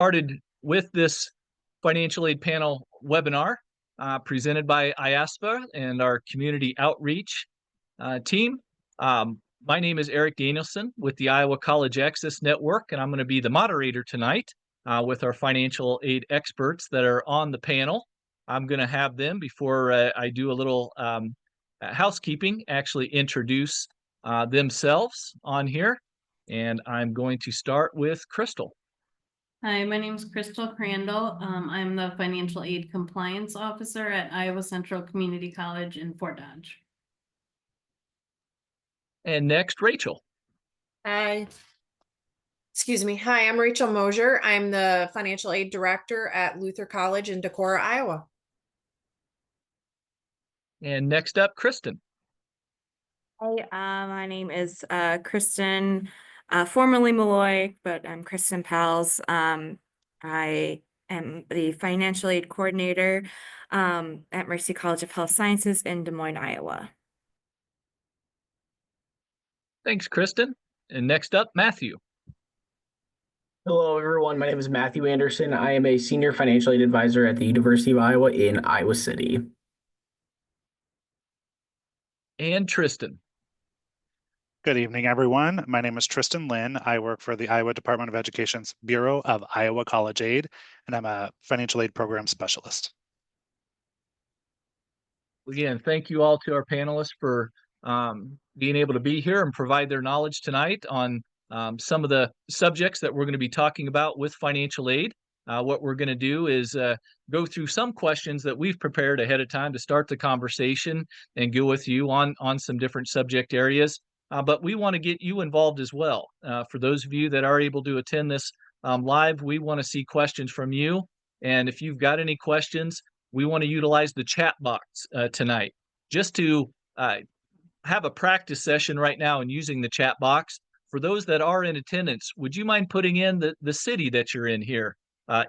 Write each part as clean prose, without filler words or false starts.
Started with this financial aid panel webinar presented by IASFAA and our community outreach team. My name is Eric Danielson with the Iowa College Access Network, and I'm going to be the moderator tonight with our financial aid experts that are on the panel. I'm going to have them, before I do a little housekeeping, actually introduce themselves on here. And I'm going to start with Crystal. Hi, my name is Crystal Crandall. I'm the Financial Aid Compliance Officer at Iowa Central Community College in Fort Dodge. And next, Rachel. Hi. Hi, I'm Rachel Mosier. I'm the Financial Aid Director at Luther College in Decorah, Iowa. And next up, Kristen. Hi, my name is Kristen, formerly Malloy, but I'm Kristen Pals. I am the Financial Aid Coordinator at Mercy College of Health Sciences in Des Moines, Iowa. Thanks, Kristen. And next up, Matthew. Hello, everyone. My name is Matthew Anderson. I am a Senior Financial Aid Advisor at the University of Iowa in Iowa City. And Tristan. Good evening, everyone. My name is Tristan Lynn. I work for the Iowa Department of Education's Bureau of Iowa College Aid, and I'm a financial aid program specialist. Again, thank you all to our panelists for being able to be here and provide their knowledge tonight on some of the subjects that we're going to be talking about with financial aid. What we're going to do is go through some questions that we've prepared ahead of time to start the conversation and go with you on some different subject areas. But we want to get you involved as well. For those of you that are able to attend this live, we want to see questions from you. And if you've got any questions, we want to utilize the chat box tonight just to have a practice session right now and using the chat box. For those that are in attendance, would you mind putting in the city that you're in here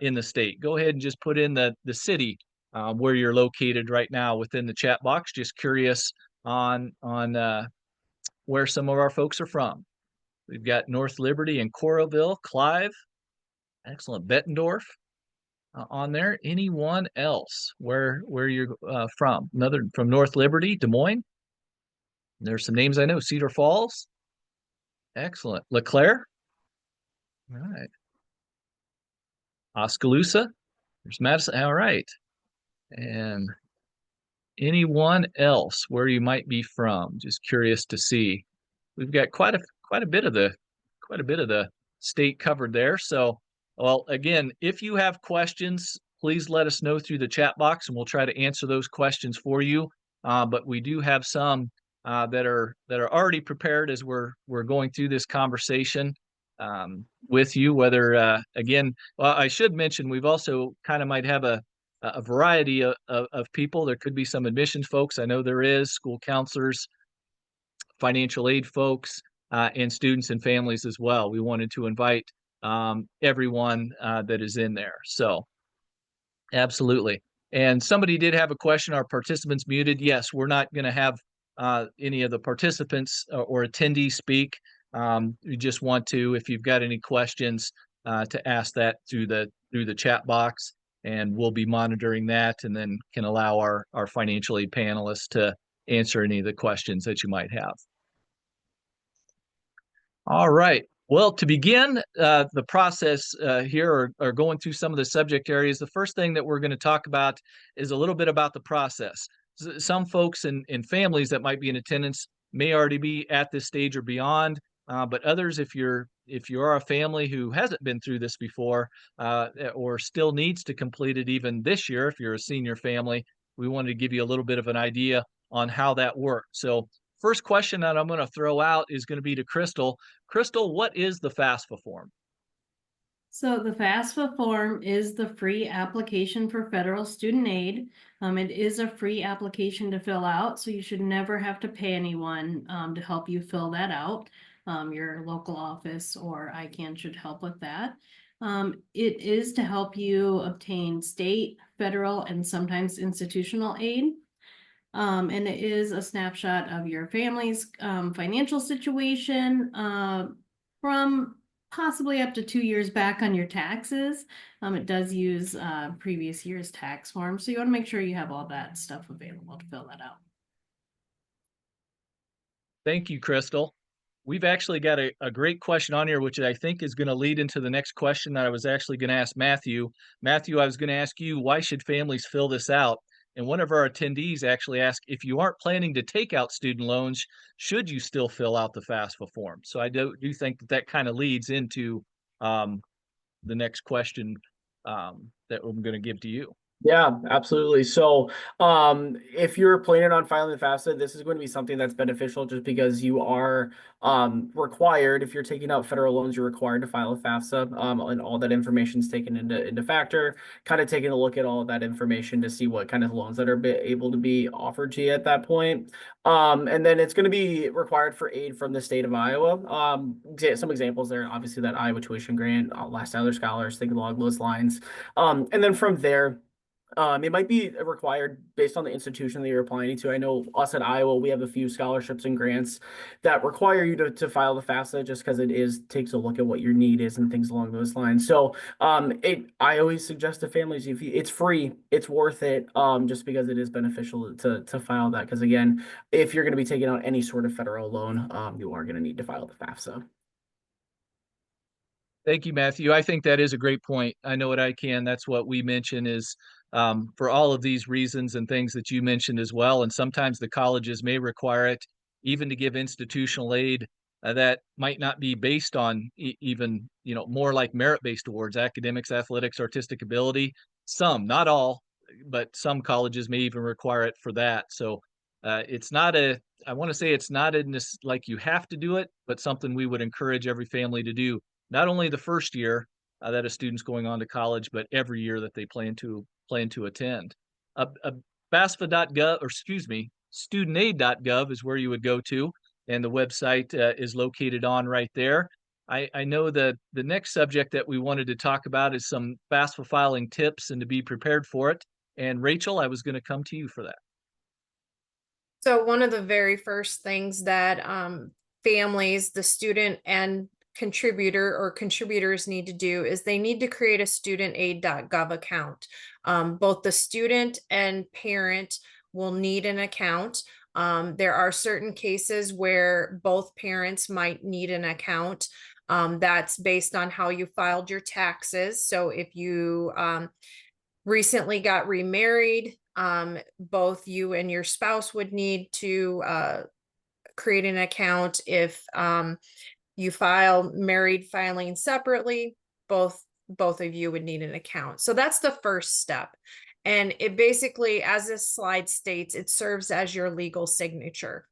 in the state? Go ahead and just put in the city where you're located right now within the chat box. Just curious on where some of our folks are from. We've got North Liberty and Coralville, Clive, excellent, Bettendorf on there. Anyone else where you're from? Another from North Liberty, Des Moines. There's some names I know. Cedar Falls, excellent. LeClaire, all right. Oskaloosa, there's Madison, all right. And anyone else where you might be from? Just curious to see. We've got quite a bit of the state covered there. So, well, again, if you have questions, please let us know through the chat box, and we'll try to answer those questions for you. But we do have some that are already prepared as we're going through this conversation with you. Whether again, well, I should mention we've also kind of might have a variety of people. There could be some admissions folks. I know there is school counselors, financial aid folks, and students and families as well. We wanted to invite everyone that is in there. So absolutely. And somebody did have a question. Are participants muted? Yes, we're not going to have any of the participants or attendees speak. We just want to, if you've got any questions, to ask that through the chat box, and we'll be monitoring that, and then can allow our financial aid panelists to answer any of the questions that you might have. All right. Well, to begin the process here, or going through some of the subject areas, the first thing that we're going to talk about is a little bit about the process. Some folks and families that might be in attendance may already be at this stage or beyond, but others, if you are a family who hasn't been through this before or still needs to complete it even this year, if you're a senior family, we wanted to give you a little bit of an idea on how that works. So first question that I'm going to throw out is going to be to Crystal. Crystal, what is the FAFSA form? So the FAFSA form is the free application for federal student aid. It is a free application to fill out, so you should never have to pay anyone to help you fill that out. Your local office or ICANN should help with that. It is to help you obtain state, federal, and sometimes institutional aid. And it is a snapshot of your family's financial situation from possibly up to 2 years back on your taxes. It does use previous year's tax form, so you want to make sure you have all that stuff available to fill that out. Thank you, Crystal. We've actually got a great question on here, which I think is going to lead into the next question that I was actually going to ask Matthew. Matthew, I was going to ask you, why should families fill this out? And one of our attendees actually asked, if you aren't planning to take out student loans, should you still fill out the FAFSA form? So I do think that that kind of leads into the next question that I'm going to give to you. Yeah, absolutely. So, if you're planning on filing the FAFSA, this is going to be something that's beneficial just because you are required, if you're taking out federal loans, you're required to file a FAFSA, and all that information is taken into factor, kind of taking a look at all of that information to see what kind of loans that are able to be offered to you at that point. And then it's going to be required for aid from the state of Iowa. Some examples there, obviously that Iowa tuition grant, Last Tyler Scholars, think along those lines. And then from there, it might be required based on the institution that you're applying to. I know us at Iowa, we have a few scholarships and grants that require you to file the FAFSA just because it takes a look at what your need is and things along those lines. So I always suggest to families, it's free, it's worth it, just because it is beneficial to file that. Because again, if you're going to be taking out any sort of federal loan, you are going to need to file the FAFSA. Thank you, Matthew. I think that is a great point. I know what I can. That's what we mention is for all of these reasons and things that you mentioned as well. And sometimes the colleges may require it even to give institutional aid that might not be based on even, more like merit-based awards, academics, athletics, artistic ability. Some, not all, but some colleges may even require it for that. So it's not I want to say it's not in this like you have to do it, but something we would encourage every family to do. Not only the first year that a student's going on to college, but every year that they plan to attend. FAFSA.gov, or excuse me, studentaid.gov is where you would go to, and the website is located on right there. I know that the next subject that we wanted to talk about is some FAFSA filing tips and to be prepared for it. And Rachel, I was going to come to you for that. So one of the very first things that families, the student and contributors need to do is they need to create a studentaid.gov account. Both the student and parent will need an account. There are certain cases where both parents might need an account. That's based on how you filed your taxes. So if you recently got remarried, both you and your spouse would need to create an account. If you file married filing separately, both of you would need an account. So that's the first step. And it basically, as this slide states, it serves as your legal signature.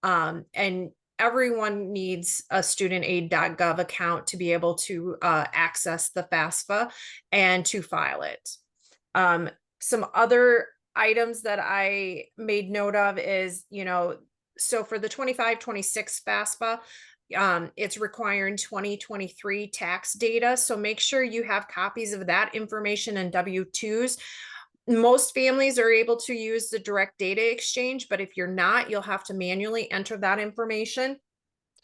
And everyone needs a studentaid.gov account to be able to access the FAFSA and to file it. Some other items that I made note of is, so for the 25-26 FAFSA, it's requiring 2023 tax data. So make sure you have copies of that information and W-2s. Most families are able to use the direct data exchange, but if you're not, you'll have to manually enter that information.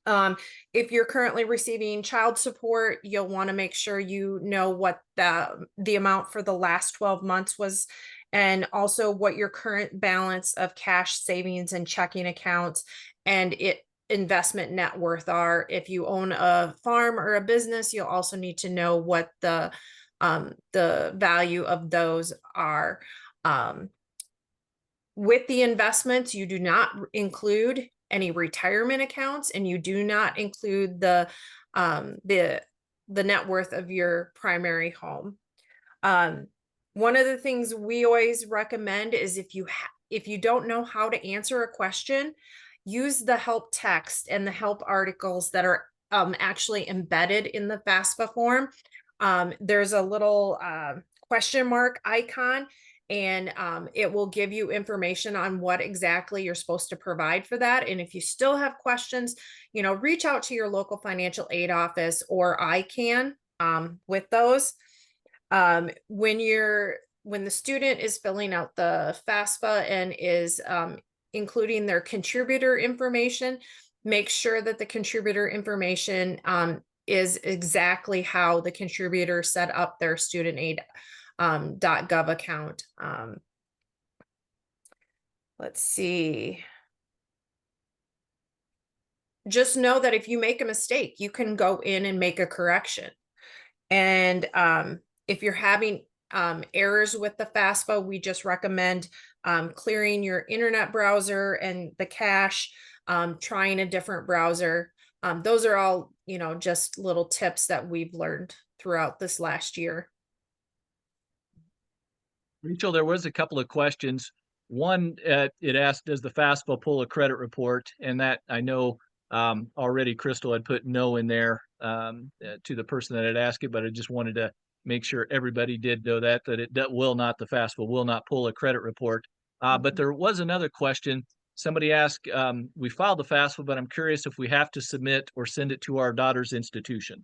If you're currently receiving child support, you'll want to make sure you know what the amount for the last 12 months was, and also what your current balance of cash, savings, and checking accounts and investment net worth are. If you own a farm or a business, you'll also need to know what the value of those are. With the investments, you do not include any retirement accounts, and you do not include the net worth of your primary home. One of the things we always recommend is if you don't know how to answer a question, use the help text and the help articles that are actually embedded in the FAFSA form. There's a little question mark icon, and it will give you information on what exactly you're supposed to provide for that. And if you still have questions, reach out to your local financial aid office or ICANN with those. When the student is filling out the FAFSA and is including their contributor information, make sure that the contributor information is exactly how the contributor set up their student aid .gov account. Let's see. Just know that if you make a mistake, you can go in and make a correction. And if you're having errors with the FAFSA, we just recommend clearing your internet browser and the cache, trying a different browser. Those are all, you know, just little tips that we've learned throughout this last year. Rachel, there was a couple of questions. One, it asked, does the FAFSA pull a credit report? And that I know already Crystal had put no in there to the person that had asked it, but I just wanted to make sure everybody did know that it will not, the FAFSA will not pull a credit report. But there was another question. Somebody asked, we filed the FAFSA, but I'm curious if we have to submit or send it to our daughter's institution.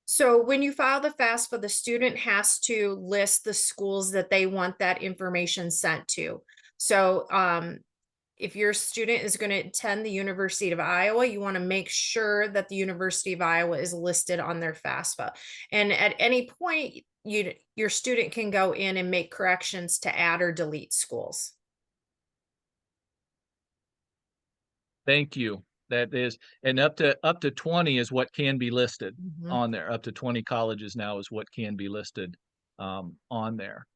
So when you file the FAFSA, the student has to list the schools that they want that information sent to. So if your student is going to attend the University of Iowa, you want to make sure that the University of Iowa is listed on their FAFSA. And at any point, your student can go in and make corrections to add or delete schools. Thank you. That is, and up to 20 is what can be listed on there. Up to 20 colleges now is what can be listed on there.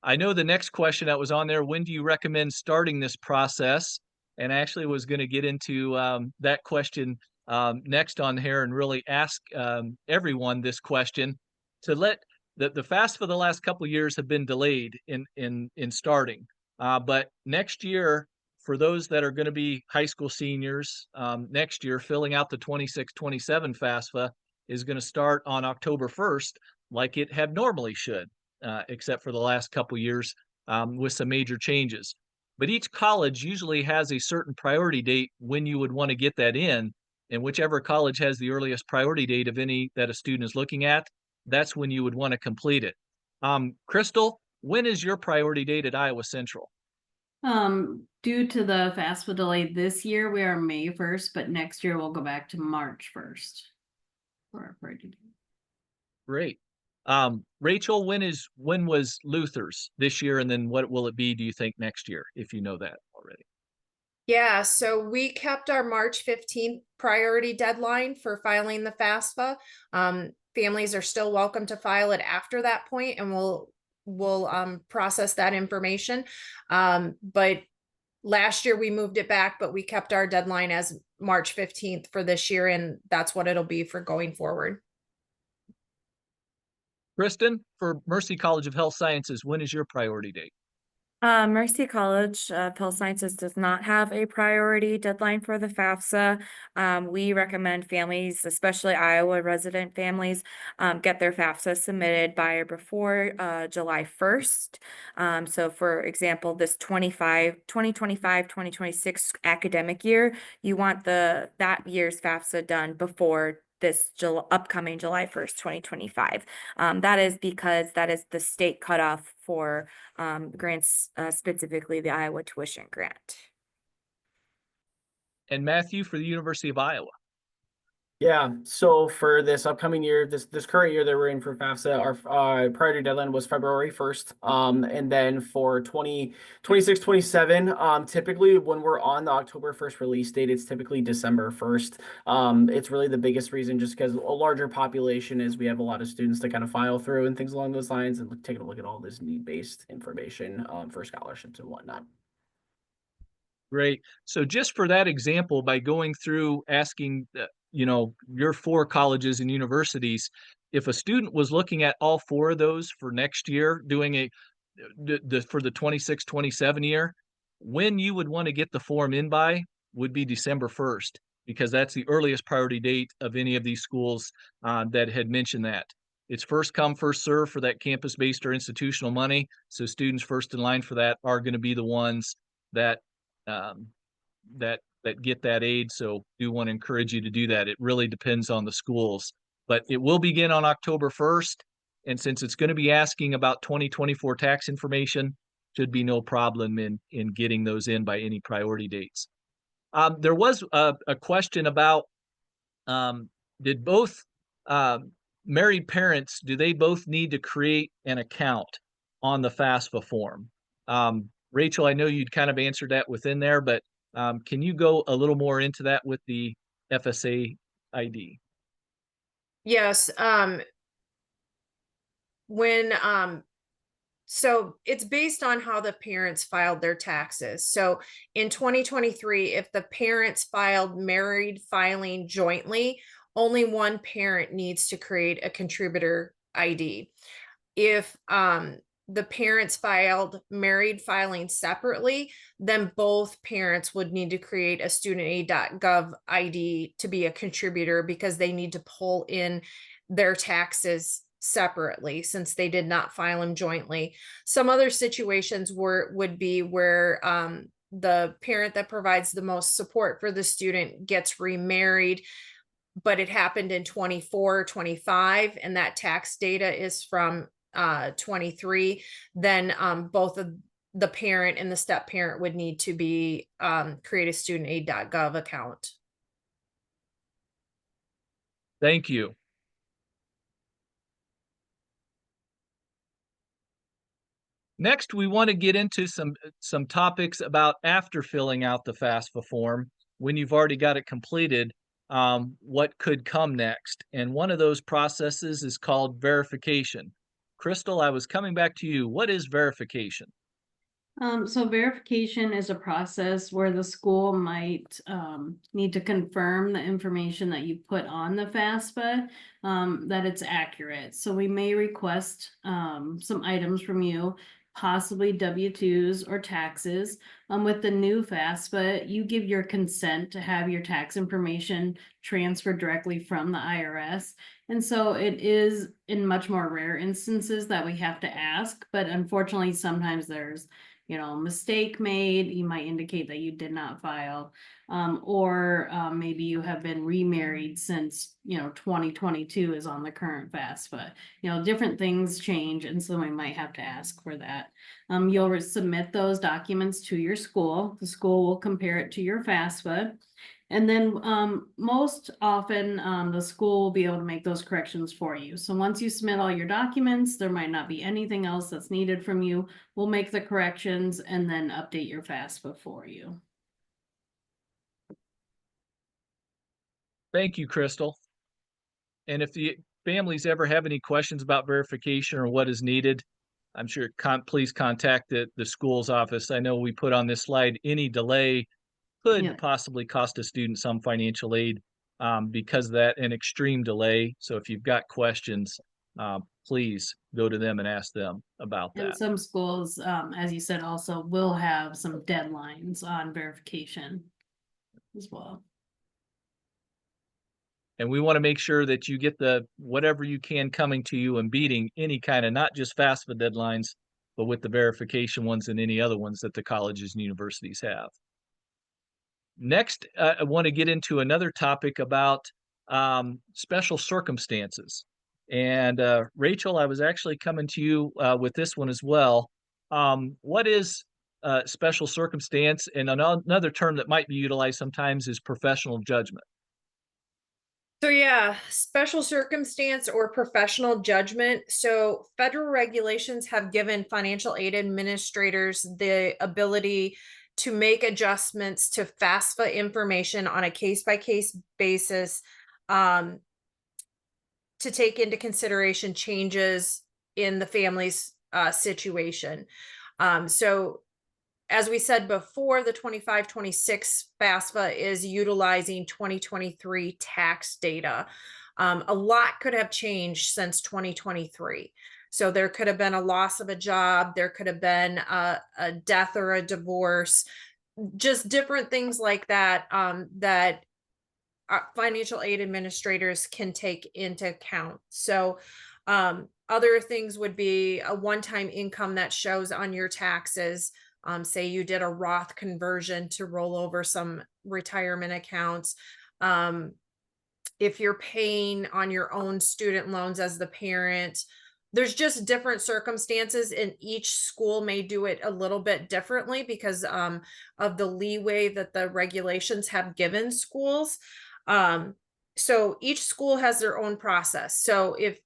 I know the next question that was on there, when do you recommend starting this process? And actually was going to get into that question next on here and really ask everyone this question to let the FAFSA for the last couple of years have been delayed in starting. But next year, for those that are going to be high school seniors next year, filling out the 26-27 FAFSA is going to start on October 1st, like it had normally should. Except for the last couple years with some major changes. But each college usually has a certain priority date when you would want to get that in, and whichever college has the earliest priority date of any that a student is looking at, that's when you would want to complete it. Crystal, when is your priority date at Iowa Central? Due to the FAFSA delay this year, we are May 1st, but next year we'll go back to March 1st for our priority date. Great. Rachel, when was Luther's this year, and then what will it be, do you think, next year, if you know that already? Yeah, so we kept our March 15th priority deadline for filing the FAFSA. Families are still welcome to file it after that point, and we'll process that information. But last year we moved it back, but we kept our deadline as March 15th for this year, and that's what it'll be for going forward. Kristen, for Mercy College of Health Sciences, when is your priority date? Mercy College of Health Sciences does not have a priority deadline for the FAFSA. We recommend families, especially Iowa resident families, get their FAFSA submitted by or before July 1st. So for example, this 2025-2026 academic year, you want that year's FAFSA done before this upcoming July 1st, 2025. That is because that is the state cutoff for grants, specifically the Iowa tuition grant. And Matthew, for the University of Iowa? Yeah, so for this upcoming year, this current year that we're in for FAFSA, our priority deadline was February 1st. And then for 2026-27, typically when we're on the October 1st release date, it's typically December 1st. It's really the biggest reason, just because a larger population is we have a lot of students to kind of file through and things along those lines, and taking a look at all this need-based information for scholarships and whatnot. Great. So just for that example, by going through asking, your 4 colleges and universities, if a student was looking at all 4 of those for next year, doing for the 26-27 year, when you would want to get the form in by would be December 1st, because that's the earliest priority date of any of these schools that had mentioned that. It's first come, first serve for that campus-based or institutional money. So students first in line for that are going to be the ones that get that aid. So do want to encourage you to do that. It really depends on the schools, but it will begin on October 1st. And since it's going to be asking about 2024 tax information, should be no problem in getting those in by any priority dates. There was a question about did both married parents, do they both need to create an account on the FAFSA form? Rachel, I know you'd kind of answered that within there, but can you go a little more into that with the FSA ID? Yes, when so it's based on how the parents filed their taxes. So in 2023, if the parents filed married filing jointly, only one parent needs to create a contributor ID. If the parents filed married filing separately, then both parents would need to create a studentaid.gov ID to be a contributor, because they need to pull in their taxes separately since they did not file them jointly. Some other situations would be where the parent that provides the most support for the student gets remarried, but it happened in 24, 25, and that tax data is from 23, then both of the parent and the step parent would need to be create a studentaid.gov account. Thank you. Next, we want to get into some topics about after filling out the FAFSA form, when you've already got it completed, what could come next. And one of those processes is called verification. Crystal, I was coming back to you. What is verification? So verification is a process where the school might need to confirm the information that you put on the FAFSA, that it's accurate. So we may request some items from you, possibly W-2s or taxes. With the new FAFSA, you give your consent to have your tax information transferred directly from the IRS. And so it is in much more rare instances that we have to ask, but unfortunately, sometimes there's mistake made. You might indicate that you did not file, or maybe you have been remarried since 2022 is on the current FAFSA. Different things change, and so we might have to ask for that. You'll submit those documents to your school. The school will compare it to your FAFSA. And then most often the school will be able to make those corrections for you. So once you submit all your documents, there might not be anything else that's needed from you. We'll make the corrections and then update your FAFSA for you. Thank you, Crystal. And if the families ever have any questions about verification or what is needed, I'm sure please contact the school's office. I know we put on this slide, any delay could possibly cost a student some financial aid because of that, an extreme delay. So if you've got questions, please go to them and ask them about that. And some schools, as you said, also will have some deadlines on verification as well. And we want to make sure that you get whatever you can coming to you and beating any kind of, not just FAFSA deadlines, but with the verification ones and any other ones that the colleges and universities have. Next, I want to get into another topic about special circumstances. And Rachel, I was actually coming to you with this one as well. What is special circumstance? And another term that might be utilized sometimes is professional judgment. So yeah, special circumstance or professional judgment. So federal regulations have given financial aid administrators the ability to make adjustments to FAFSA information on a case-by-case basis, to take into consideration changes in the family's situation. So as we said before, the 25-26 FAFSA is utilizing 2023 tax data. A lot could have changed since 2023. So there could have been a loss of a job, there could have been a death or a divorce, just different things like that, that financial aid administrators can take into account. So other things would be a one-time income that shows on your taxes. Say you did a Roth conversion to roll over some retirement accounts. If you're paying on your own student loans as the parent, there's just different circumstances, and each school may do it a little bit differently because of the leeway that the regulations have given schools. so each school has their own process. So if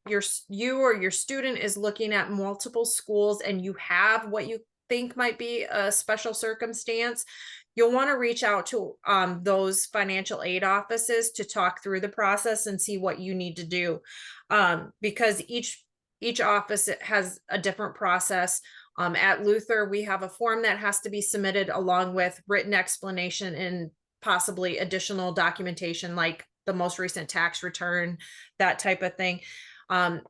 you or your student is looking at multiple schools and you have what you think might be a special circumstance, you'll want to reach out to those financial aid offices to talk through the process and see what you need to do, because each office has a different process. At Luther, we have a form that has to be submitted along with written explanation and possibly additional documentation like the most recent tax return, that type of thing.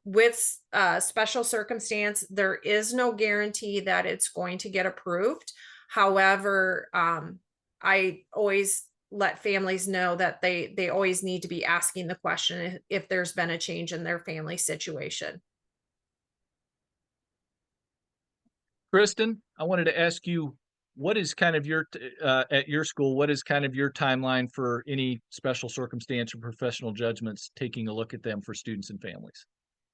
With special circumstance, there is no guarantee that it's going to get approved. However, I always let families know that they always need to be asking the question if there's been a change in their family situation. Kristen, I wanted to ask you, what is kind of your, at your school, what is kind of your timeline for any special circumstance or professional judgments, taking a look at them for students and families?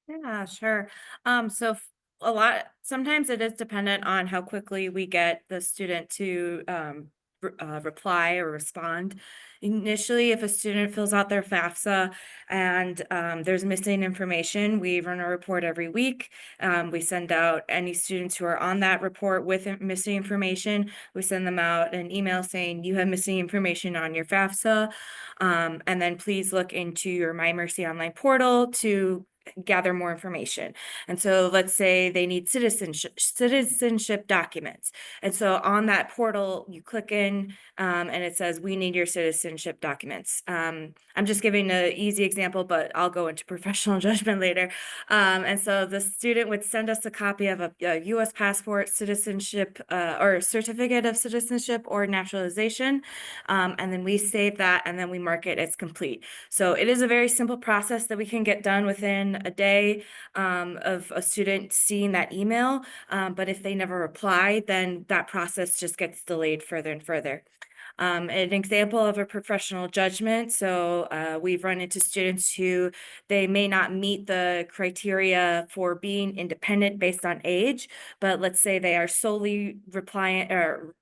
Yeah, sure. Sometimes it is dependent on how quickly we get the student to reply or respond. Initially, if a student fills out their FAFSA and there's missing information, we run a report every week. We send out any students who are on that report with missing information. We send them out an email saying you have missing information on your FAFSA, and then please look into your My Mercy online portal to gather more information. And so let's say they need citizenship documents. And so on that portal, you click in and it says, we need your citizenship documents. I'm just giving an easy example, but I'll go into professional judgment later. And so the student would send us a copy of a US passport, citizenship, or certificate of citizenship or naturalization. And then we save that and then we mark it as complete. So it is a very simple process that we can get done within a day of a student seeing that email. But if they never reply, then that process just gets delayed further and further. An example of a professional judgment. So we've run into students who they may not meet the criteria for being independent based on age, but let's say they are solely reliant or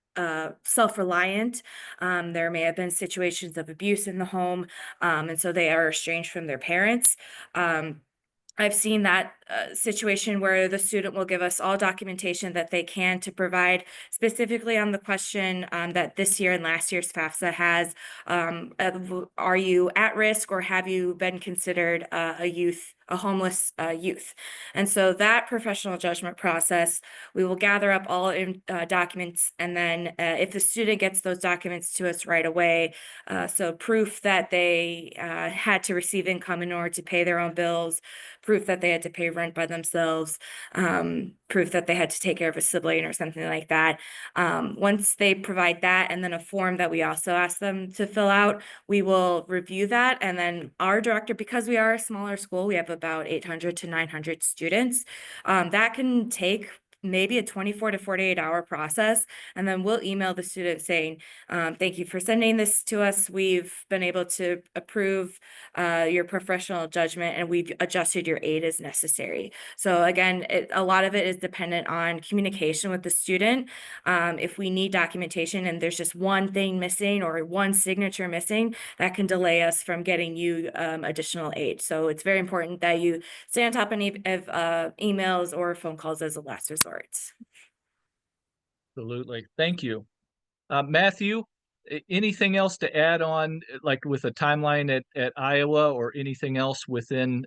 self-reliant. There may have been situations of abuse in the home, and so they are estranged from their parents. I've seen that situation where the student will give us all documentation that they can to provide specifically on the question that this year and last year's FAFSA has, are you at risk or have you been considered a homeless youth? And so that professional judgment process, we will gather up all documents, and then if the student gets those documents to us right away, so proof that they had to receive income in order to pay their own bills, proof that they had to pay rent by themselves, proof that they had to take care of a sibling or something like that. Once they provide that and then a form that we also ask them to fill out, we will review that. And then our director, because we are a smaller school, we have about 800 to 900 students, that can take maybe a 24 to 48 hour process. And then we'll email the student saying, thank you for sending this to us. We've been able to approve your professional judgment and we've adjusted your aid as necessary. So again, a lot of it is dependent on communication with the student. If we need documentation and there's just one thing missing or one signature missing, that can delay us from getting you additional aid. So it's very important that you stay on top of emails or phone calls as a last resort. Absolutely. Thank you. Matthew, anything else to add on, like with a timeline at Iowa or anything else within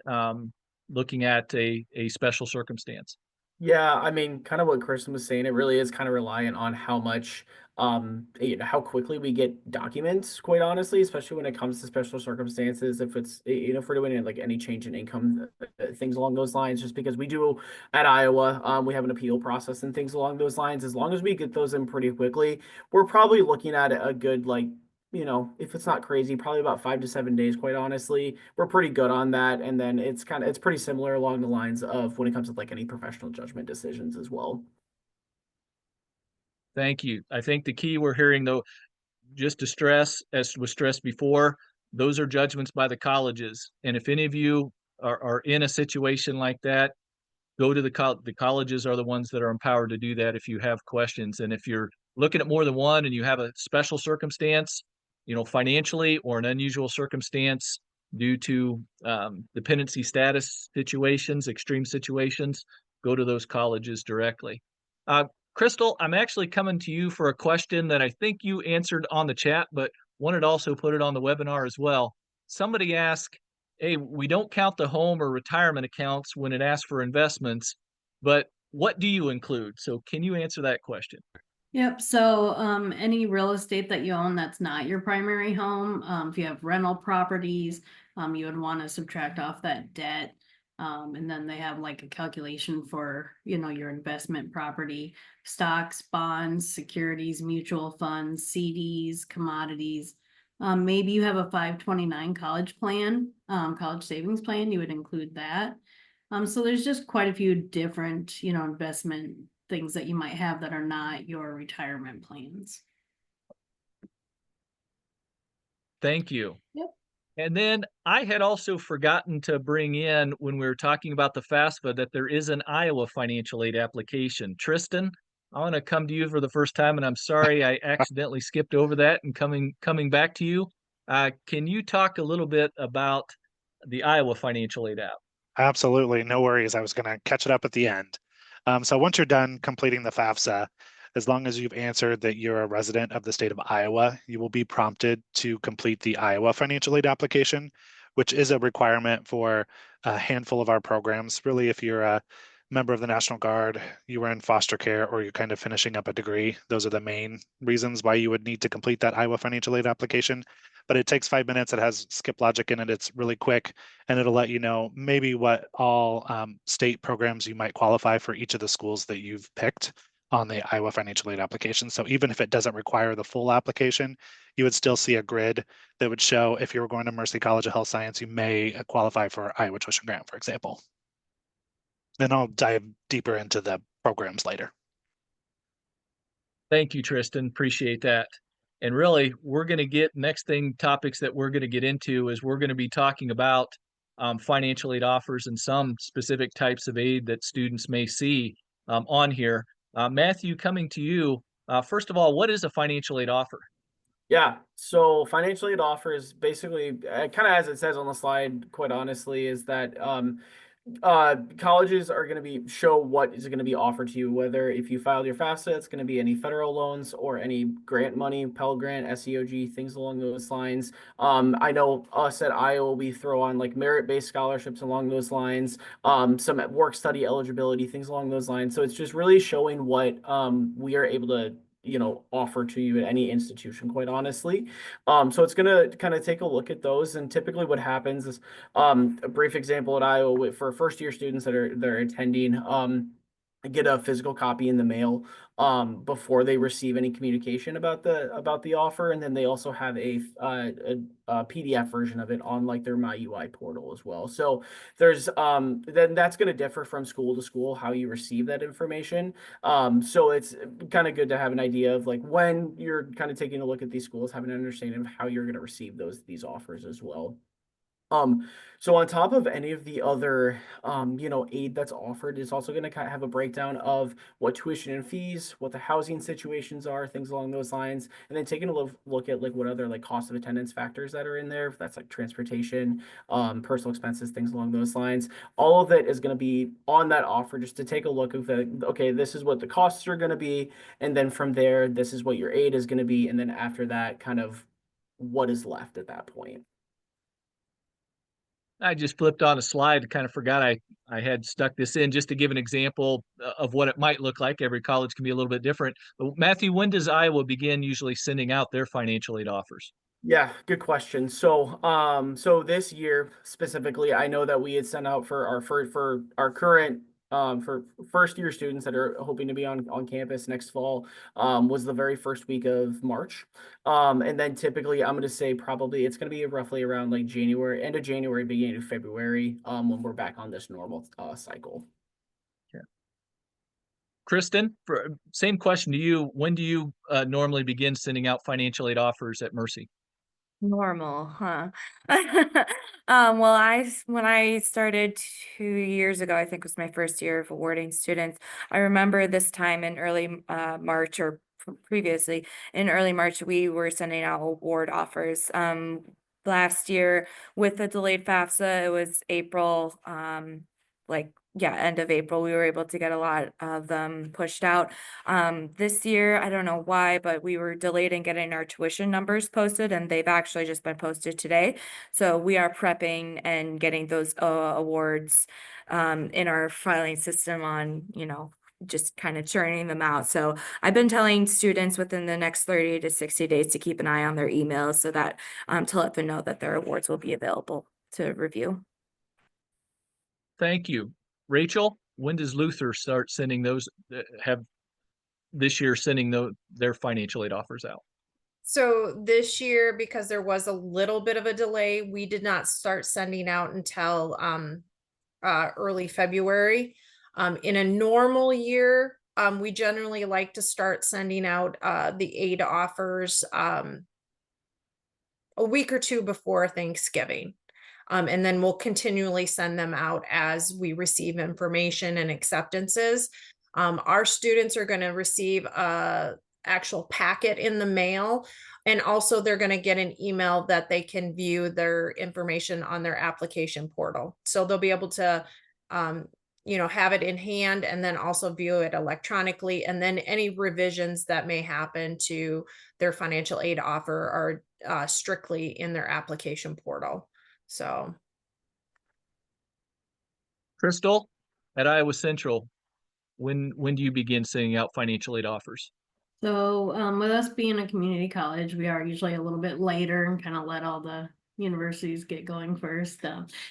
looking at a special circumstance? Yeah, I mean, kind of what Kristen was saying, it really is kind of reliant on how much, how quickly we get documents, quite honestly, especially when it comes to special circumstances. If it's, if we're doing it like any change in income, things along those lines, just because we do at Iowa, we have an appeal process and things along those lines. As long as we get those in pretty quickly, we're probably looking at a good, like, if it's not crazy, probably about 5 to 7 days, quite honestly. We're pretty good on that. And then it's pretty similar along the lines of when it comes to like any professional judgment decisions as well. Thank you. I think the key we're hearing, though, just to stress, as was stressed before, those are judgments by the colleges. And if any of you are in a situation like that, go to the colleges are the ones that are empowered to do that if you have questions. And if you're looking at more than one and you have a special circumstance, financially or an unusual circumstance, due to dependency status situations, extreme situations, go to those colleges directly. Crystal, I'm actually coming to you for a question that I think you answered on the chat, but wanted to also put it on the webinar as well. Somebody asked, hey, we don't count the home or retirement accounts when it asks for investments, but what do you include? So can you answer that question? Yep, so any real estate that you own that's not your primary home, if you have rental properties, you would want to subtract off that debt. And then they have like a calculation for, you know, your investment property, stocks, bonds, securities, mutual funds, CDs, commodities. Maybe you have a 529 college plan, college savings plan, you would include that. So there's just quite a few different, you know, investment things that you might have that are not your retirement plans. Thank you. Yep. And then I had also forgotten to bring in when we were talking about the FAFSA that there is an Iowa financial aid application. Tristan, I want to come to you for the first time, and I'm sorry I accidentally skipped over that and coming back to you. Can you talk a little bit about the Iowa financial aid app? Absolutely, no worries. I was going to catch it up at the end. So once you're done completing the FAFSA, as long as you've answered that you're a resident of the state of Iowa, you will be prompted to complete the Iowa financial aid application, which is a requirement for a handful of our programs. Really, if you're a member of the National Guard, you are in foster care, or you're kind of finishing up a degree, those are the main reasons why you would need to complete that Iowa financial aid application. But it takes 5 minutes. It has skip logic in it. It's really quick, and it'll let you know maybe what all state programs you might qualify for each of the schools that you've picked on the Iowa financial aid application. So even if it doesn't require the full application, you would still see a grid that would show if you were going to Mercy College of Health Science, you may qualify for Iowa tuition grant, for example. Then I'll dive deeper into the programs later. Thank you, Tristan. Appreciate that. And really, we're going to get topics that we're going to get into is we're going to be talking about financial aid offers and some specific types of aid that students may see on here. Matthew, coming to you. First of all, what is a financial aid offer? Yeah, so financial aid offers basically, kind of as it says on the slide, quite honestly, is that colleges are going to show what is going to be offered to you, whether if you filed your FAFSA, it's going to be any federal loans or any grant money, Pell Grant, SEOG, things along those lines. I know us at Iowa, we throw on like merit-based scholarships along those lines, some work study eligibility, things along those lines. So it's just really showing what we are able to offer to you at any institution, quite honestly. So it's going to kind of take a look at those. And typically what happens is, a brief example at Iowa for first year students that are attending, get a physical copy in the mail before they receive any communication about the offer, and then they also have a PDF version of it on like their MyUI portal as well. So there's then that's going to differ from school to school how you receive that information. So it's kind of good to have an idea of like when you're kind of taking a look at these schools, having an understanding of how you're going to receive these offers as well. So on top of any of the other, aid that's offered, it's also going to kind of have a breakdown of what tuition and fees, what the housing situations are, things along those lines, and then taking a look at like what other like cost of attendance factors that are in there. If that's like transportation, personal expenses, things along those lines. All of it is going to be on that offer just to take a look of okay, this is what the costs are going to be, and then from there, this is what your aid is going to be, and then after that, kind of what is left at that point. I just flipped on a slide, kind of forgot I had stuck this in just to give an example of what it might look like. Every college can be a little bit different. But Matthew, when does Iowa begin usually sending out their financial aid offers? Yeah, good question. So, so this year specifically, I know that we had sent out for our current for first year students that are hoping to be on campus next fall, was the very first week of March. And then typically I'm going to say probably it's going to be roughly around like January, end of January, beginning of February, when we're back on this normal cycle. Yeah. Kristen, same question to you. When do you normally begin sending out financial aid offers at Mercy? Normal, huh? Well, when I started 2 years ago, I think was my first year of awarding students. I remember this time in early March, or previously in early March, we were sending out award offers. last year with the delayed FAFSA, it was April, end of April, we were able to get a lot of them pushed out. This year, I don't know why, but we were delayed in getting our tuition numbers posted, and they've actually just been posted today. So we are prepping and getting those awards in our filing system on, just kind of churning them out. So I've been telling students within the next 30 to 60 days to keep an eye on their emails so that to let them know that their awards will be available to review. Thank you. Rachel, when does Luther start sending those, have this year sending their financial aid offers out? So this year, because there was a little bit of a delay, we did not start sending out until early February. In a normal year, we generally like to start sending out the aid offers a week or two before Thanksgiving. And then we'll continually send them out as we receive information and acceptances. Our students are going to receive a actual packet in the mail, and also they're going to get an email that they can view their information on their application portal. So they'll be able to have it in hand and then also view it electronically. And then any revisions that may happen to their financial aid offer are strictly in their application portal. So, Crystal, at Iowa Central, when do you begin sending out financial aid offers? So with us being a community college, we are usually a little bit later and kind of let all the universities get going first.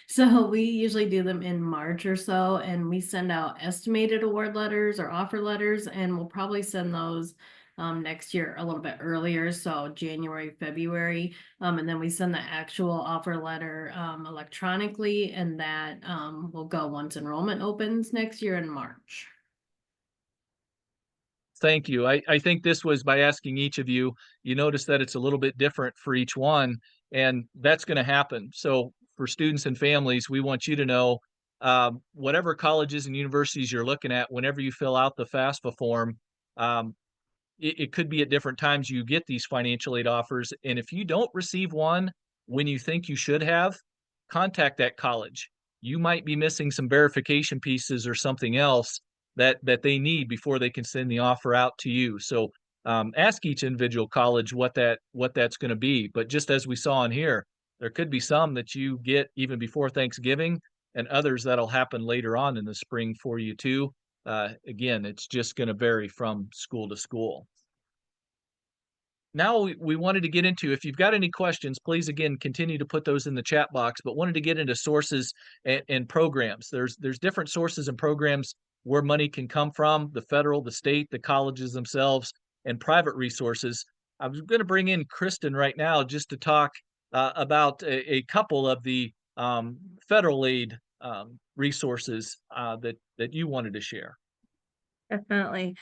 So we usually do them in March or so, and we send out estimated award letters or offer letters, and we'll probably send those next year a little bit earlier, so January, February, and then we send the actual offer letter electronically, and that will go once enrollment opens next year in March. Thank you. I think this was by asking each of you, you notice that it's a little bit different for each one, and that's going to happen. So for students and families, we want you to know whatever colleges and universities you're looking at, whenever you fill out the FAFSA form, it could be at different times you get these financial aid offers. And if you don't receive one when you think you should have, contact that college. You might be missing some verification pieces or something else that they need before they can send the offer out to you. So ask each individual college what that's going to be. But just as we saw in here, there could be some that you get even before Thanksgiving, and others that'll happen later on in the spring for you too. Again, it's just going to vary from school to school. Now we wanted to get into, if you've got any questions, please again continue to put those in the chat box, but wanted to get into sources and programs. There's different sources and programs where money can come from, the federal, the state, the colleges themselves, and private resources. I was going to bring in Kristen right now just to talk about a couple of the federal aid resources that you wanted to share. Definitely.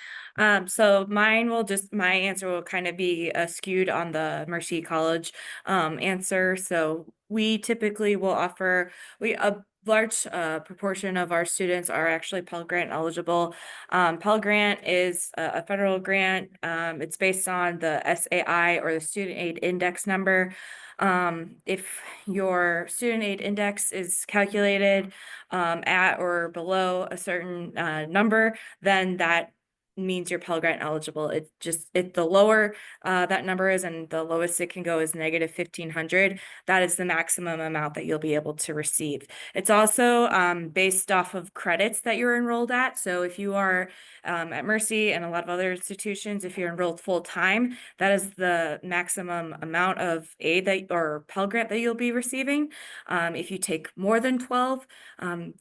So my answer will kind of be skewed on the Mercy College answer. So we typically will offer, a large proportion of our students are actually Pell Grant eligible. Pell Grant is a federal grant. It's based on the SAI, or the Student Aid Index number. If your student aid index is calculated at or below a certain number, then that means you're Pell Grant eligible. The lower that number is, and the lowest it can go is negative 1,500. That is the maximum amount that you'll be able to receive. It's also based off of credits that you're enrolled at. So if you are at Mercy and a lot of other institutions, if you're enrolled full time, that is the maximum amount of aid or Pell Grant that you'll be receiving. If you take more than 12,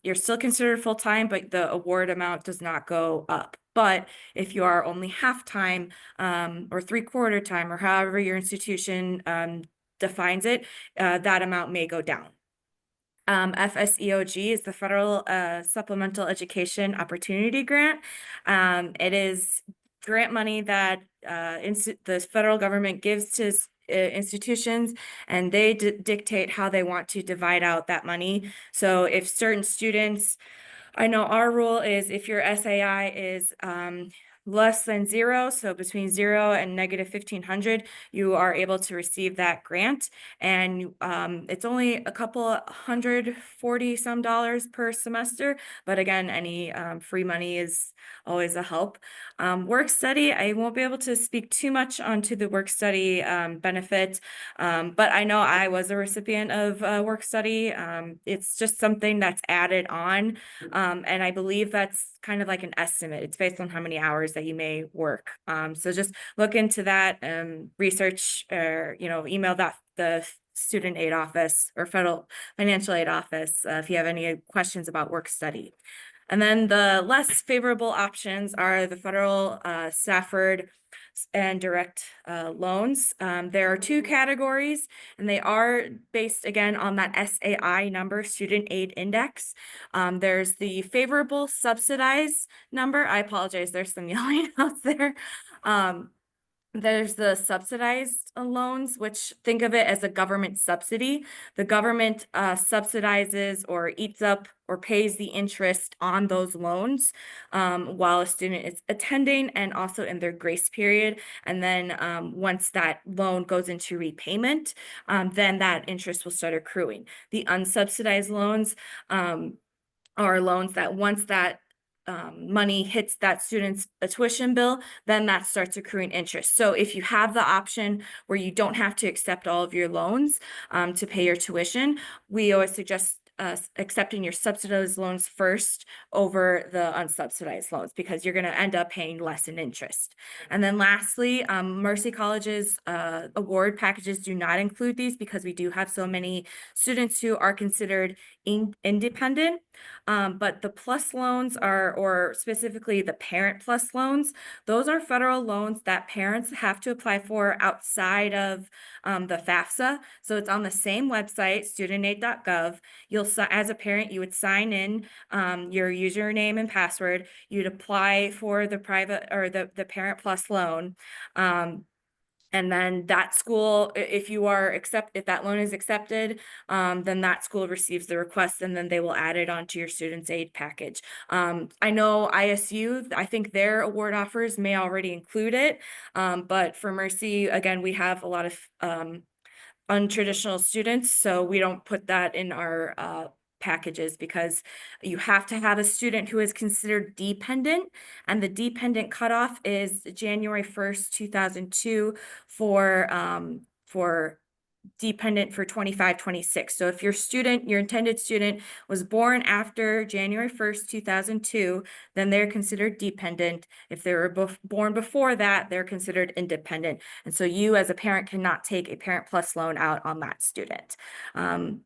you're still considered full time, but the award amount does not go up. But if you are only half-time or three-quarter time, or however your institution defines it, that amount may go down. FSEOG is the Federal Supplemental Education Opportunity Grant. It is grant money that the federal government gives to institutions, and they dictate how they want to divide out that money. So if certain students, I know our rule is if your SAI is less than 0, so between 0 and negative 1,500, you are able to receive that grant. And it's only a couple $140 some per semester, but again, any free money is always a help. Work study, I won't be able to speak too much onto the work study benefit, but I know I was a recipient of work study. It's just something that's added on, and I believe that's kind of like an estimate. It's based on how many hours that you may work. So just look into that, research, or email the student aid office or federal financial aid office if you have any questions about work study. And then the less favorable options are the federal Stafford and direct loans. There are 2 categories, and they are based again on that SAI number, Student Aid Index. There's the favorable subsidized number. I apologize, there's some yelling out there. There's the subsidized loans, which think of it as a government subsidy. The government subsidizes or eats up or pays the interest on those loans while a student is attending and also in their grace period. And then once that loan goes into repayment, then that interest will start accruing. The unsubsidized loans are loans that once that money hits that student's tuition bill, then that starts accruing interest. So if you have the option where you don't have to accept all of your loans to pay your tuition, we always suggest accepting your subsidized loans first over the unsubsidized loans, because you're going to end up paying less in interest. And then lastly, Mercy College's award packages do not include these because we do have so many students who are considered independent. But the PLUS loans or specifically the Parent PLUS loans, those are federal loans that parents have to apply for outside of the FAFSA. So it's on the same website, studentaid.gov. As a parent, you would sign in your username and password. You'd apply for the private or the Parent PLUS loan. And then that school, if that loan is accepted, then that school receives the request, and then they will add it onto your student's aid package. I know ISU, I think their award offers may already include it, but for Mercy, again, we have a lot of untraditional students, so we don't put that in our packages because you have to have a student who is considered dependent, and the dependent cutoff is January 1st, 2002 for dependent for 25-26. So if your intended student was born after January 1st, 2002, then they're considered dependent. If they were born before that, they're considered independent. And so you as a parent cannot take a Parent PLUS loan out on that student.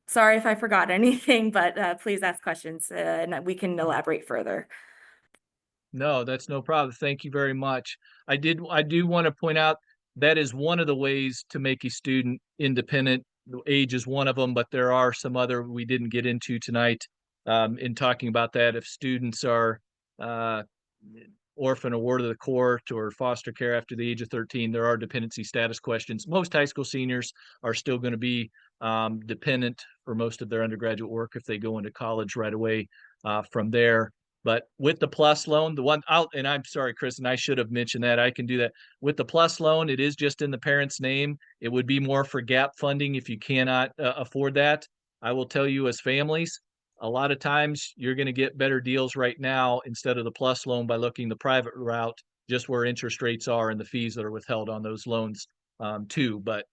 Sorry if I forgot anything, but please ask questions and we can elaborate further. No, that's no problem. Thank you very much. I do want to point out that is one of the ways to make a student independent. Age is one of them, but there are some other we didn't get into tonight in talking about that. If students are orphan or ward of the court or foster care after the age of 13, there are dependency status questions. Most high school seniors are still going to be dependent for most of their undergraduate work if they go into college right away from there. But with the PLUS loan, and I'm sorry, Kristen, I should have mentioned that. I can do that. With the PLUS loan, it is just in the parent's name. It would be more for gap funding if you cannot afford that. I will tell you, as families, a lot of times you're going to get better deals right now instead of the PLUS loan by looking the private route, just where interest rates are and the fees that are withheld on those loans too. But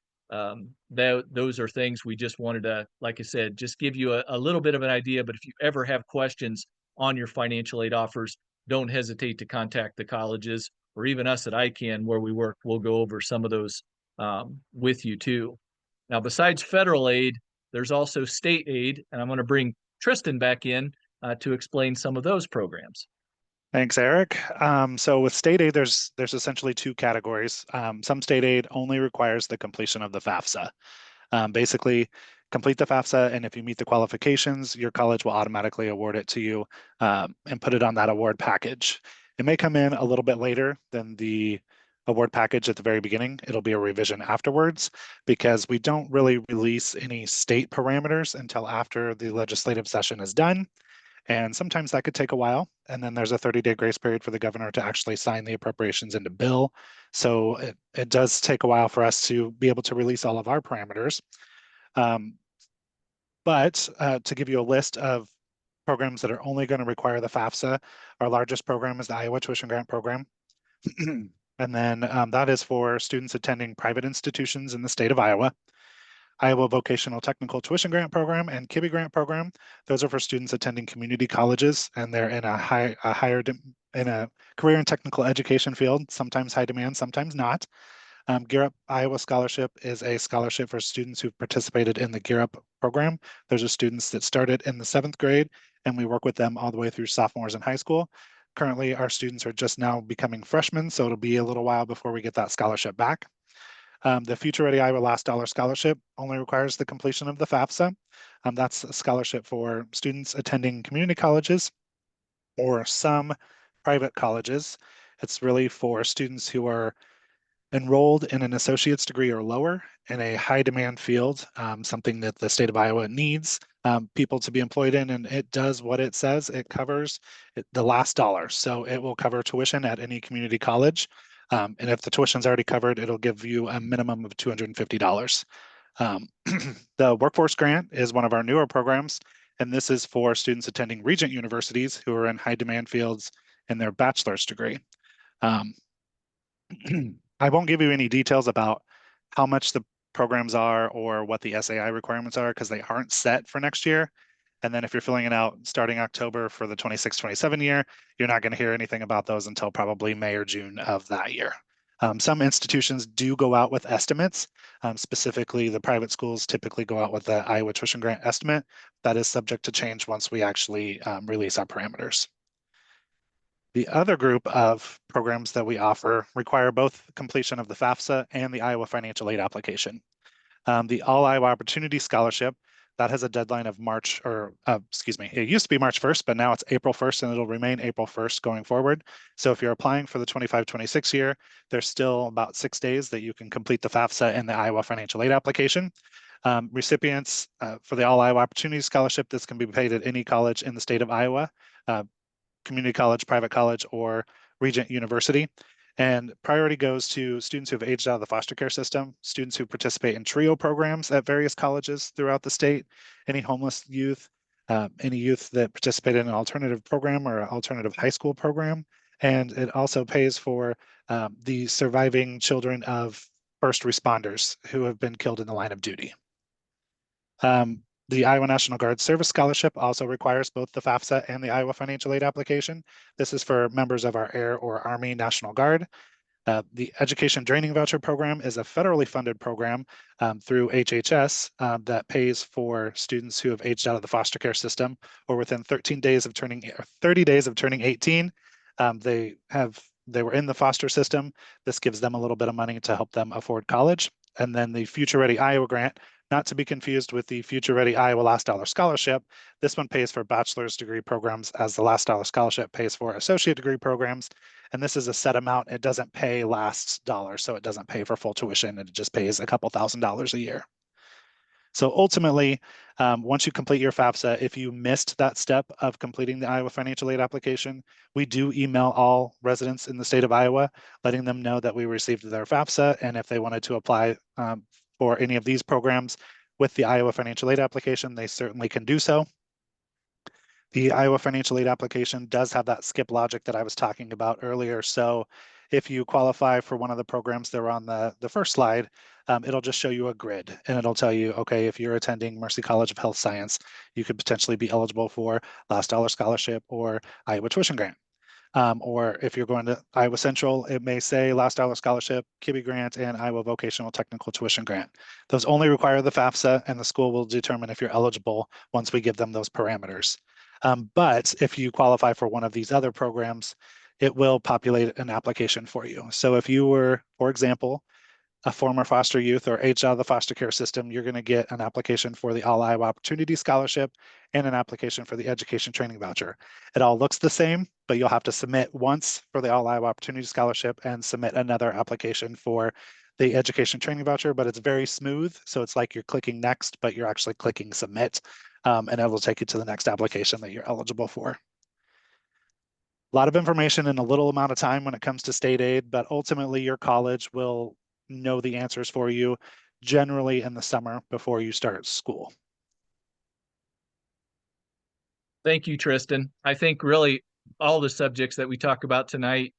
those are things we just wanted to, like I said, just give you a little bit of an idea. But if you ever have questions on your financial aid offers, don't hesitate to contact the colleges or even us at ICANN where we work. We'll go over some of those with you too. Now, besides federal aid, there's also state aid, and I'm going to bring Tristan back in to explain some of those programs. Thanks, Eric. So with state aid, there's essentially 2 categories. Some state aid only requires the completion of the FAFSA. Basically, complete the FAFSA, and if you meet the qualifications, your college will automatically award it to you and put it on that award package. It may come in a little bit later than the award package at the very beginning. It'll be a revision afterwards because we don't really release any state parameters until after the legislative session is done. And sometimes that could take a while. And then there's a 30-day grace period for the governor to actually sign the appropriations into bill. So it does take a while for us to be able to release all of our parameters. But to give you a list of programs that are only going to require the FAFSA, our largest program is the Iowa Tuition Grant Program. And then that is for students attending private institutions in the state of Iowa. Iowa Vocational Technical Tuition Grant Program and KIBI Grant Program. Those are for students attending community colleges, and they're in in a career and technical education field, sometimes high demand, sometimes not. Gear Up Iowa Scholarship is a scholarship for students who've participated in the Gear Up program. Those are students that started in the 7th grade, and we work with them all the way through sophomores in high school. Currently, our students are just now becoming freshmen, so it'll be a little while before we get that scholarship back. The Future Ready Iowa Last Dollar Scholarship only requires the completion of the FAFSA. That's a scholarship for students attending community colleges or some private colleges. It's really for students who are enrolled in an associate's degree or lower in a high demand field, something that the state of Iowa needs people to be employed in, and it does what it says. It covers the last dollar. So it will cover tuition at any community college. And if the tuition's already covered, it'll give you a minimum of $250. The Workforce Grant is one of our newer programs, and this is for students attending Regent universities who are in high demand fields in their bachelor's degree. I won't give you any details about how much the programs are or what the SAI requirements are because they aren't set for next year. And then if you're filling it out starting October for the 26-27 year, you're not going to hear anything about those until probably May or June of that year. Some institutions do go out with estimates. Specifically, the private schools typically go out with the Iowa Tuition Grant estimate. That is subject to change once we actually release our parameters. The other group of programs that we offer require both completion of the FAFSA and the Iowa Financial Aid application. The All Iowa Opportunity Scholarship, that has a deadline of March, or excuse me, it used to be March 1st, but now it's April 1st and it'll remain April 1st going forward. So if you're applying for the 25-26 year, there's still about 6 days that you can complete the FAFSA and the Iowa Financial Aid application. Recipients for the All Iowa Opportunity Scholarship, this can be paid at any college in the state of Iowa. Community college, private college, or Regent University. And priority goes to students who have aged out of the foster care system, students who participate in TRIO programs at various colleges throughout the state, any homeless youth, any youth that participate in an alternative program or an alternative high school program. And it also pays for the surviving children of first responders who have been killed in the line of duty. The Iowa National Guard Service Scholarship also requires both the FAFSA and the Iowa Financial Aid application. This is for members of our Air or Army National Guard. The Education Training Voucher Program is a federally funded program through HHS that pays for students who have aged out of the foster care system or within 30 days of turning 18. They were in the foster system. This gives them a little bit of money to help them afford college. And then the Future Ready Iowa Grant, not to be confused with the Future Ready Iowa Last Dollar Scholarship. This one pays for bachelor's degree programs as the Last Dollar Scholarship pays for associate degree programs. And this is a set amount. It doesn't pay last dollar, so it doesn't pay for full tuition. It just pays a couple $1,000s a year. So ultimately, once you complete your FAFSA, if you missed that step of completing the Iowa Financial Aid application, we do email all residents in the state of Iowa, letting them know that we received their FAFSA, and if they wanted to apply for any of these programs with the Iowa Financial Aid application, they certainly can do so. The Iowa Financial Aid application does have that skip logic that I was talking about earlier. So if you qualify for one of the programs that were on the first slide, it'll just show you a grid and it'll tell you, okay, if you're attending Mercy College of Health Science, you could potentially be eligible for Last Dollar Scholarship or Iowa Tuition Grant. Or if you're going to Iowa Central, it may say Last Dollar Scholarship, KIBI Grant, and Iowa Vocational Technical Tuition Grant. Those only require the FAFSA, and the school will determine if you're eligible once we give them those parameters. But if you qualify for one of these other programs, it will populate an application for you. So if you were, for example, a former foster youth or aged out of the foster care system, you're going to get an application for the All Iowa Opportunity Scholarship and an application for the Education Training Voucher. It all looks the same, but you'll have to submit once for the All Iowa Opportunity Scholarship and submit another application for the Education Training Voucher, but it's very smooth. So it's like you're clicking next, but you're actually clicking submit. and it will take you to the next application that you're eligible for. A lot of information in a little amount of time when it comes to state aid, but ultimately your college will know the answers for you generally in the summer before you start school. Thank you, Tristan. I think really all the subjects that we talk about tonight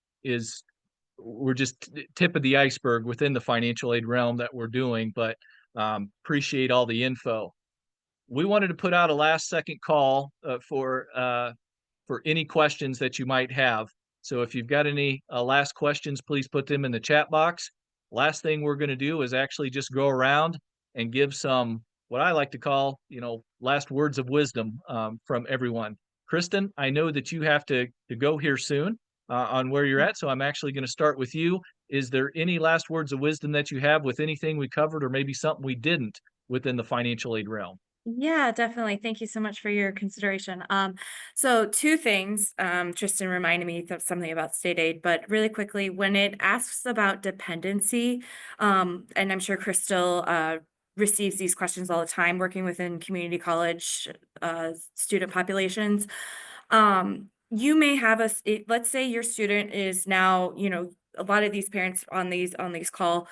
we're just tip of the iceberg within the financial aid realm that we're doing, but appreciate all the info. We wanted to put out a last second call for any questions that you might have. So if you've got any last questions, please put them in the chat box. Last thing we're going to do is actually just go around and give some, what I like to call, last words of wisdom from everyone. Kristen, I know that you have to go here soon on where you're at, so I'm actually going to start with you. Is there any last words of wisdom that you have with anything we covered, or maybe something we didn't within the financial aid realm? Yeah, definitely. Thank you so much for your consideration. So two things, Tristan reminded me of something about state aid, but really quickly, when it asks about dependency, and I'm sure Crystal receives these questions all the time working within community college student populations. You may have let's say your student is now, a lot of these parents on these call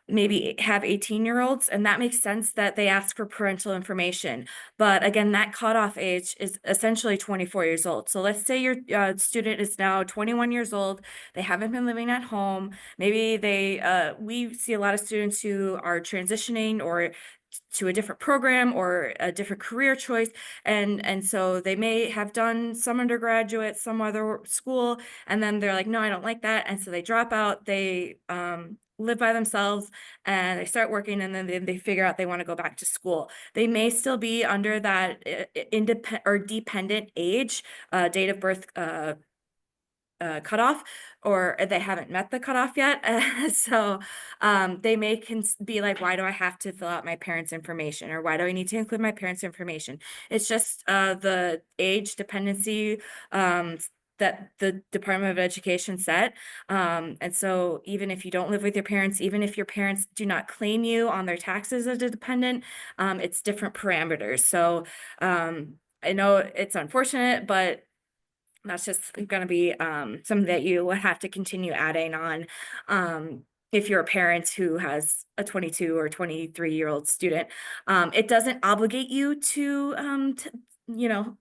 maybe have 18-year-olds, and that makes sense that they ask for parental information. But again, that cutoff age is essentially 24 years old. So let's say your student is now 21 years old. They haven't been living at home. Maybe we see a lot of students who are transitioning or to a different program or a different career choice. And so they may have done some undergraduate, some other school, and then they're like, no, I don't like that. And so they drop out, they live by themselves, and they start working, and then they figure out they want to go back to school. They may still be under that independent or dependent age, date of birth cutoff, or they haven't met the cutoff yet. So they may be like, why do I have to fill out my parents' information, or why do I need to include my parents' information? It's just the age dependency that the Department of Education set. And so even if you don't live with your parents, even if your parents do not claim you on their taxes as a dependent, it's different parameters. So I know it's unfortunate, but that's just going to be something that you would have to continue adding on if you're a parent who has a 22 or 23-year-old student. It doesn't obligate you to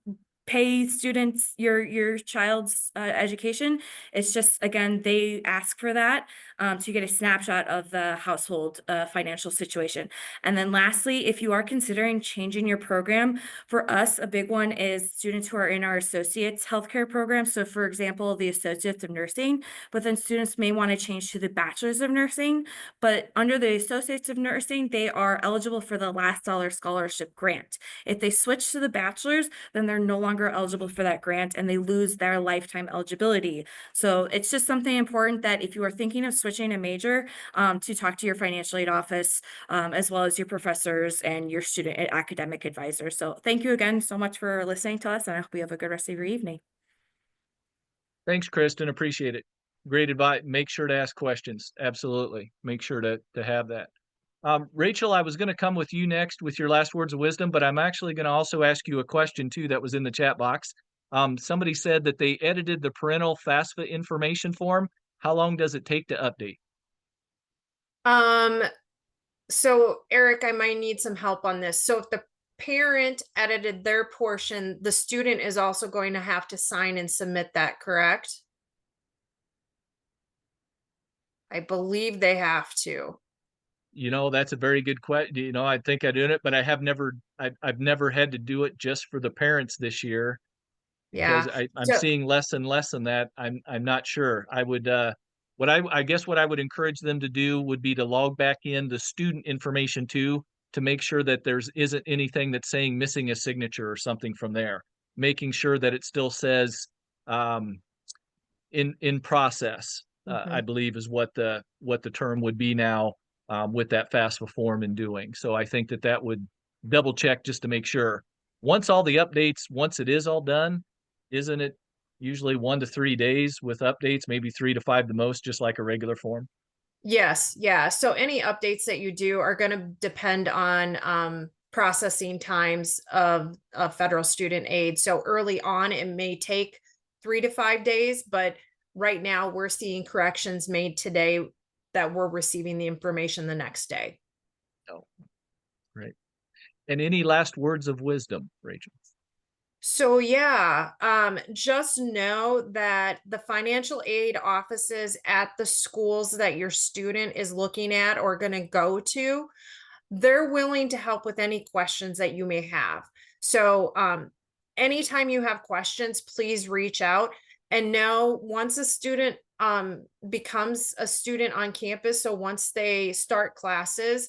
pay students your child's education. It's just, again, they ask for that to get a snapshot of the household financial situation. And then lastly, if you are considering changing your program, for us, a big one is students who are in our associates healthcare program. So for example, the associates of nursing, but then students may want to change to the bachelor's of nursing. But under the associates of nursing, they are eligible for the last dollar scholarship grant. If they switch to the bachelor's, then they're no longer eligible for that grant, and they lose their lifetime eligibility. So it's just something important that if you are thinking of switching a major, to talk to your financial aid office, as well as your professors and your student academic advisor. So thank you again so much for listening to us, and I hope you have a good rest of your evening. Thanks, Kristen. Appreciate it. Great advice. Make sure to ask questions. Absolutely. Make sure to have that. Rachel, I was going to come with you next with your last words of wisdom, but I'm actually going to also ask you a question too that was in the chat box. Somebody said that they edited the parental FAFSA information form. How long does it take to update? So Eric, I might need some help on this. So if the parent edited their portion, the student is also going to have to sign and submit that, correct? I believe they have to. That's a very good question. I think I did it, but I've never had to do it just for the parents this year. Yeah. Because I'm seeing less and less in that. I'm not sure. I would I guess what I would encourage them to do would be to log back in the student information too, to make sure that isn't anything that's saying missing a signature or something from there. Making sure that it still says in process, I believe is what the term would be now with that FAFSA form in doing. So I think that would double check just to make sure. Once it is all done, isn't it usually 1 to 3 days with updates, maybe 3 to 5 the most, just like a regular form? Yes. Yeah. So any updates that you do are going to depend on processing times of federal student aid. So early on, it may take 3 to 5 days, but right now we're seeing corrections made today that we're receiving the information the next day. Oh, great. And any last words of wisdom, Rachel? So yeah, just know that the financial aid offices at the schools that your student is looking at or going to go to, they're willing to help with any questions that you may have. So anytime you have questions, please reach out. And know once a student becomes a student on campus, so once they start classes,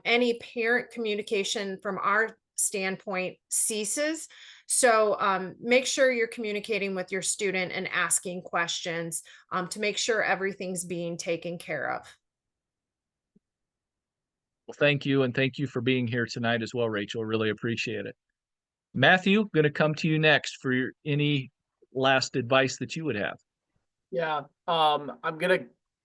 any parent communication from our standpoint ceases. So make sure you're communicating with your student and asking questions to make sure everything's being taken care of. Well, thank you. And thank you for being here tonight as well, Rachel. Really appreciate it. Matthew, going to come to you next for any last advice that you would have. Yeah, I'm gonna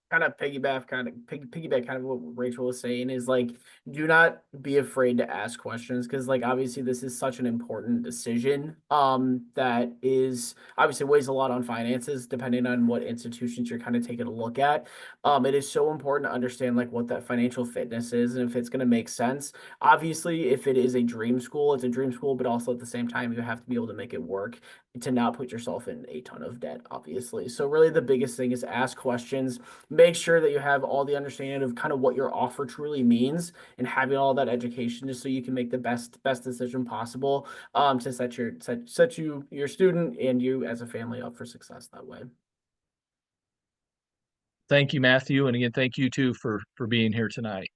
kind of piggyback what Rachel was saying is like, do not be afraid to ask questions because like obviously this is such an important decision that is obviously weighs a lot on finances depending on what institutions you're kind of taking a look at. It is so important to understand like what that financial fitness is and if it's going to make sense. Obviously, if it is a dream school, it's a dream school, but also at the same time you have to be able to make it work to not put yourself in a ton of debt, obviously. So really the biggest thing is ask questions, make sure that you have all the understanding of kind of what your offer truly means and having all that education just so you can make the best decision possible to set your student and you as a family up for success that way. Thank you, Matthew. And again, thank you too for being here tonight.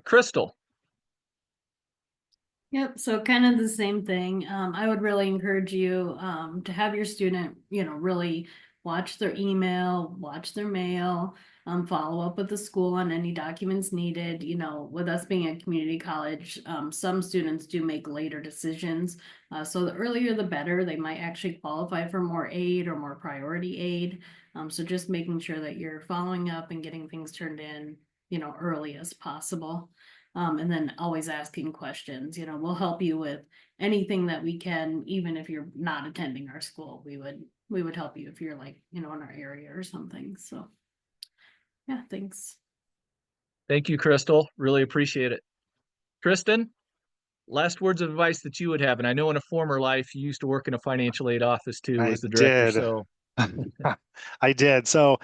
Crystal. Yep, so kind of the same thing. I would really encourage you to have your student, really watch their email, watch their mail, follow up with the school on any documents needed. With us being a community college, some students do make later decisions. So the earlier the better. They might actually qualify for more aid or more priority aid. So just making sure that you're following up and getting things turned in, early as possible. And then always asking questions, we'll help you with anything that we can, even if you're not attending our school, we would help you if you're like, in our area or something. So yeah, thanks. Thank you, Crystal. Really appreciate it. Kristen, last words of advice that you would have. And I know in a former life, you used to work in a financial aid office too I as the director. did. So I did. So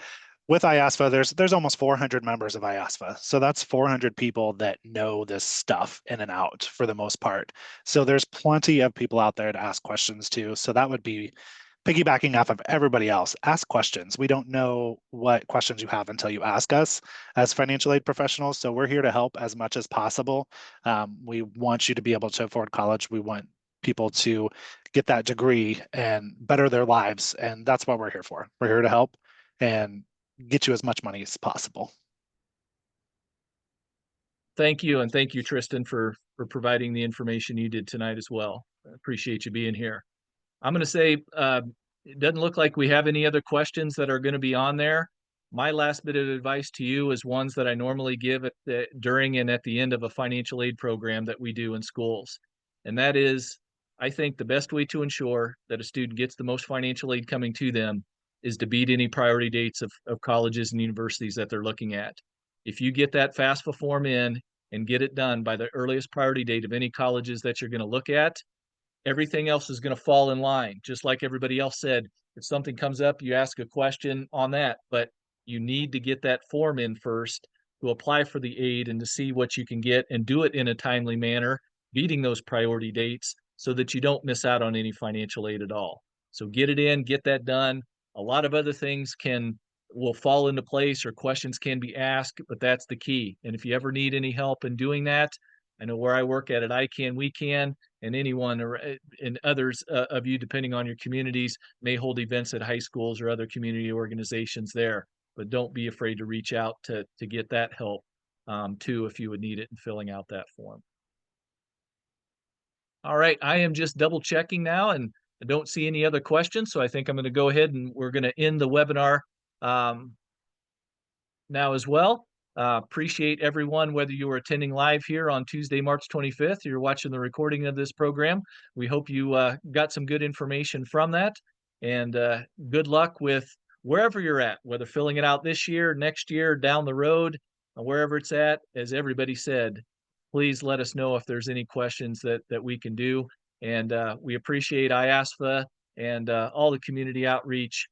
with IASFAA, there's almost 400 members of IASFAA. So that's 400 people that know this stuff in and out for the most part. So there's plenty of people out there to ask questions to. So that would be piggybacking off of everybody else. Ask questions. We don't know what questions you have until you ask us as financial aid professionals. So we're here to help as much as possible. We want you to be able to afford college. We want people to get that degree and better their lives. And that's what we're here for. We're here to help and get you as much money as possible. thank you. And thank you, Tristan, for providing the information you did tonight as well. I appreciate you being here. I'm going to say it doesn't look like we have any other questions that are going to be on there. My last bit of advice to you is ones that I normally give during and at the end of a financial aid program that we do in schools. And that is, I think the best way to ensure that a student gets the most financial aid coming to them is to beat any priority dates of colleges and universities that they're looking at. If you get that FAFSA form in and get it done by the earliest priority date of any colleges that you're going to look at, everything else is going to fall in line. Just like everybody else said, if something comes up, you ask a question on that, but you need to get that form in first to apply for the aid and to see what you can get and do it in a timely manner, beating those priority dates so that you don't miss out on any financial aid at all. So get it in, get that done. A lot of other things will fall into place or questions can be asked, but that's the key. And if you ever need any help in doing that, I know where I work at we can, and anyone and others of you, depending on your communities, may hold events at high schools or other community organizations there. But don't be afraid to reach out to get that help too, if you would need it in filling out that form. All right, I am just double checking now and I don't see any other questions. So I think I'm going to go ahead and we're going to end the webinar now as well. Appreciate everyone, whether you were attending live here on Tuesday, March 25th, or you're watching the recording of this program. We hope you got some good information from that, and good luck with wherever you're at, whether filling it out this year, next year, down the road, wherever it's at. As everybody said, please let us know if there's any questions that we can do. And we appreciate IASFAA and all the community outreach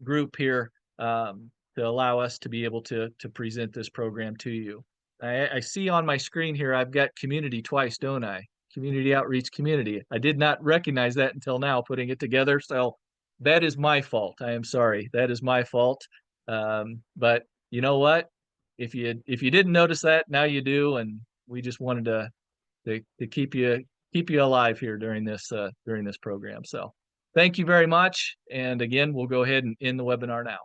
group here to allow us to be able to present this program to you. I see on my screen here, I've got community twice, don't I? Community outreach community. I did not recognize that until now, putting it together. So that is my fault. I am sorry. That is my fault. But you know what? If you didn't notice that, now you do. And we just wanted to keep you alive here during this program. So thank you very much. And again, we'll go ahead and end the webinar now.